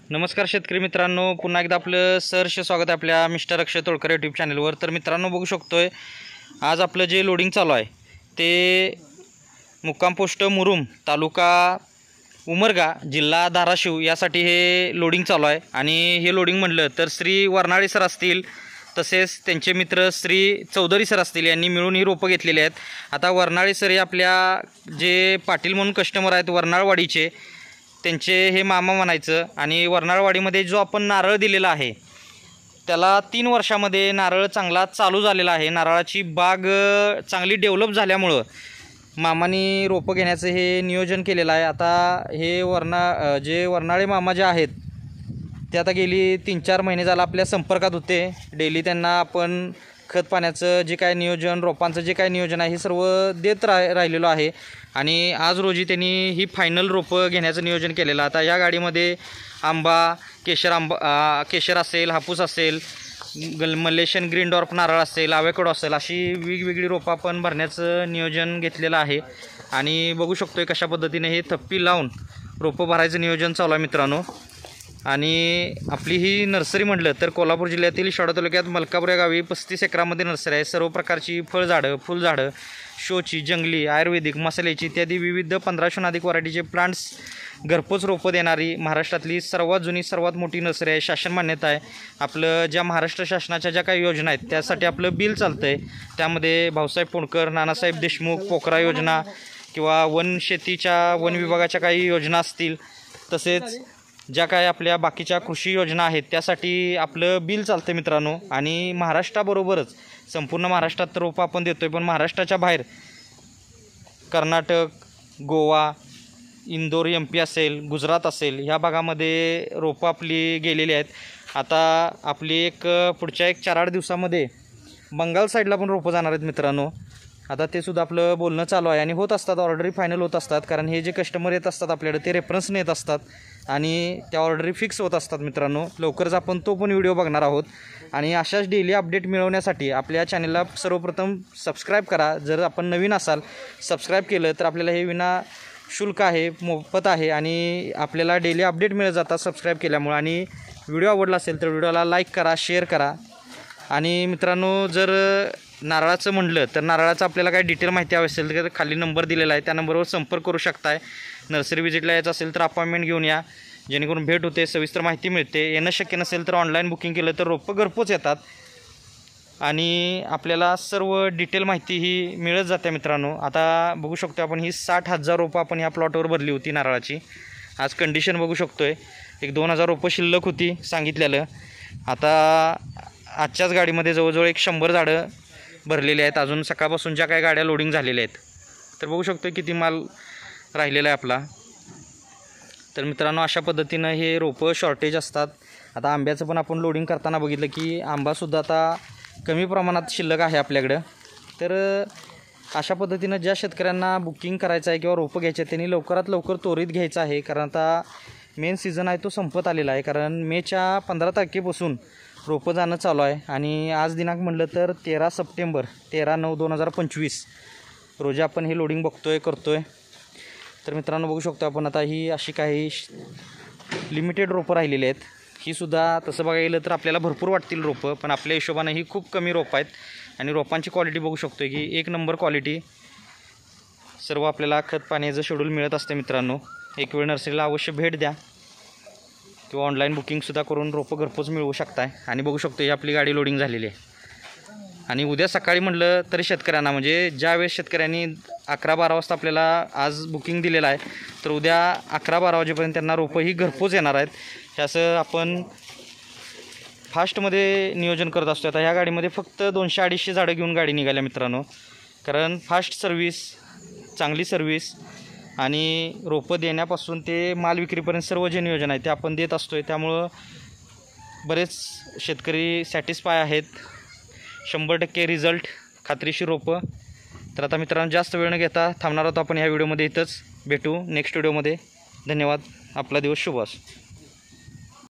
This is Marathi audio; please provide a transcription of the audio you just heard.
नमस्कार शेतकरी मित्रांनो, पुन्हा एकदा आपलं सहर्ष स्वागत आहे आपल्या मिस्टर अक्षय तोडकर यूट्यूब चॅनलवर। तर मित्रांनो बघू शकतोय आज आपलं जे लोडिंग चालू आहे ते मुक्काम पोस्ट मुरुम तालुका उमरगा जिल्हा धाराशिव यासाठी हे लोडिंग चालू आहे। आणि हे लोडिंग म्हटलं तर श्री वर्नाळे सर असतील, तसेच त्यांचे मित्र श्री चौधरी सर असतील, यांनी मिळून ही रोपं घेतलेली आहेत। आता वर्नाळे सर हे आपल्या जे पाटील म्हणून कस्टमर आहेत वर्नाळवाडीचे, त्यांचे हे मामा म्हणायचं। आणि वर्नाळवाडीमध्ये जो आपण नारळ दिलेला आहे त्याला 3 वर्षामध्ये नारळ चांगला चालू झालेला आहे। नारळाची बाग चांगली डेव्हलप झाल्यामुळं मामांनी रोपं घेण्याचं हे नियोजन केलेलं आहे। आता हे जे वर्नाळे मामा जे आहेत ते आता गेली 3-4 महिने झाला आपल्या संपर्कात होते। डेली त्यांना आपण खत पाण्याचं जे काय नियोजन, रोपांचं जे काय नियोजन आहे हे सर्व देत राहिलेलो आहे। आणि आज रोजी त्यांनी ही फायनल रोपं घेण्याचं नियोजन केलेलं। आता या गाडीमध्ये आंबा, केशर असेल, हापूस असेल, मलेशियन ग्रीन डॉर्फ नारळ असेल, आवेकडो असेल, अशी वेगवेगळी रोपं आपण भरण्याचं नियोजन घेतलेलं आहे। आणि बघू शकतोय कशा पद्धतीने हे थप्पी लावून रोपं भरायचं नियोजन चालू आहे मित्रांनो। आणि आपली ही नर्सरी म्हटलं तर कोल्हापूर जिल्ह्यातील शहादा तालुक्यात मलकापूर या गावी 35 एकरामध्ये नर्सरी आहे। सर्व प्रकारची फळझाडं, फुलझाडं, शोची, जंगली, आयुर्वेदिक, मसाल्याची इत्यादी विविध 1500हून अधिक व्हरायटीचे प्लांट्स घरपोच रोपं देणारी महाराष्ट्रातली सर्वात जुनी सर्वात मोठी नर्सरी आहे। शासन मान्यता आहे। आपलं ज्या महाराष्ट्र शासनाच्या ज्या काही योजना आहेत त्यासाठी आपलं बिल चालतं आहे। त्यामध्ये भाऊसाहेब पोंडकर, नानासाहेब देशमुख, पोखरा योजना किंवा वन शेतीच्या वन विभागाच्या काही योजना असतील, तसेच ज्या काय आपल्या बाकीच्या कृषी योजना आहेत त्यासाठी आपलं बिल चालतं मित्रांनो। आणि महाराष्ट्राबरोबरच संपूर्ण महाराष्ट्रात तर रोपं आपण देतोय, पण महाराष्ट्राच्या बाहेर कर्नाटक, गोवा, इंदोर, MP असेल, गुजरात असेल, ह्या भागामध्ये रोपं आपली गेलेली आहेत। आता आपली पुढच्या 4-8 दिवसामध्ये बंगाल साईडला पण रोपं जाणार आहेत मित्रांनो। आता ते सुद्धा आपलं बोलणं चालू आहे आणि होत असतात, ऑर्डरी फायनल होत असतात, कारण हे जे कस्टमर येत असतात आपल्याकडे ते रेफरन्सने येत असतात आणि त्या ऑर्डरी फिक्स होत असतात मित्रांनो। लवकरच आपण तो पण व्हिडिओ बघणार आहोत। आणि अशाच डेली अपडेट मिळवण्यासाठी आपल्या चॅनलला सर्वप्रथम सबस्क्राईब करा। जर आपण नवीन असाल, सबस्क्राईब केलं तर आपल्याला हे विना शुल्क आहे, मोफत आहे आणि आपल्याला डेली अपडेट मिळत जातात सबस्क्राईब केल्यामुळे। आणि व्हिडिओ आवडला असेल तर व्हिडिओला लाईक करा, शेअर करा। आणि मित्रांनो जर नारळाचं म्हटलं तर नारळाचं आपल्याला काही डिटेल माहिती हवी असेल तर खाली नंबर दिलेला आहे, त्या नंबरवर संपर्क करू शकताय। नर्सरी व्हिजिटला यायचं असेल तर अपॉइंटमेंट घेऊन या, जेणेकरून भेट होते, सविस्तर माहिती मिळते। येणं शक्य नसेल तर ऑनलाईन बुकिंग केलं तर रोपं घरपोच येतात आणि आपल्याला सर्व डिटेल माहिती ही मिळत जाते मित्रांनो। आता बघू शकतो आपण ही 60,000 रोपं आपण ह्या प्लॉटवर भरली होती नारळाची। आज कंडिशन बघू शकतोय 2,000 रोपं शिल्लक होती सांगितलेलं। आता आजच्याच गाडीमध्ये जवळजवळ 100 झाडं भरलेले आहेत। अजून सकाळपासून ज्या काही गाड्या लोडिंग झालेल्या आहेत तर बघू शकतो किती माल राहिलेला आहे आपला। तर मित्रांनो अशा पद्धतीनं हे रोपं शॉर्टेज असतात। आता आंब्याचं पण आपण लोडिंग करताना बघितलं की आंबासुद्धा आता कमी प्रमाणात शिल्लक आहे आपल्याकडं। तर अशा पद्धतीनं ज्या शेतकऱ्यांना बुकिंग करायचं आहे किंवा रोपं घ्यायचे आहेत त्यांनी लवकरात लवकर त्वरित घ्यायचं आहे, कारण आता मेन सीझन आहे तो संपत आलेला आहे। कारण मेच्या 15 तारखेपासून रोपं जाणं चालू आहे आणि आज दिनांक म्हटलं तर 13 सप्टेंबर 13/9/2025 रोजी आपण हे लोडिंग करतोय। तर मित्रांनो बघू शकतो आपण आता ही अशी काही लिमिटेड रोपं राहिलेली आहेत। ही सुद्धा तसं बघायला गेलं तर आपल्याला भरपूर वाटतील रोपं, पण आपल्या हिशोबाने ही खूप कमी रोपं आहेत। आणि रोपांची क्वालिटी बघू शकतो की 1 नंबर क्वालिटी। सर्व आपल्याला खत पाण्याचं शेड्यूल मिळत असते मित्रांनो। एक वेळ नर्सरीला अवश्य भेट द्या किंवा ऑनलाईन बुकिंगसुद्धा करून रोपं घरपोच मिळवू शकताय। आणि बघू शकतो ही आपली गाडी लोडिंग झालेली आहे। आणि उद्या सकाळी म्हटलं तरी शेतकऱ्यांना म्हणजे ज्यावेळेस शेतकऱ्यांनी 11-12 वाजता आपल्याला आज बुकिंग दिलेलं आहे तर उद्या 11-12 वाजेपर्यंत त्यांना रोपं ही घरपोच येणार आहेत। हे असं आपण फास्टमध्ये नियोजन करत असतो। आता ह्या गाडीमध्ये फक्त 200-250 झाडं घेऊन गाडी निघाल्या मित्रांनो, कारण फास्ट सर्व्हिस, चांगली सर्व्हिस आणि रोपं देण्यापासून ते माल विक्रीपर्यंत सर्व जे नियोजन आहे ते आपण देत असतो। त्यामुळं बरेच शेतकरी सॅटिस्फाय आहेत। 100% रिझल्ट, खात्रीशीर रोपं। तर आता मित्रांनो जास्त वेळ न घेता थांबणार आहोत आपण ह्या व्हिडिओमध्ये। इथंच भेटू नेक्स्ट व्हिडिओमध्ये। धन्यवाद। आपला दिवस शुभ असो।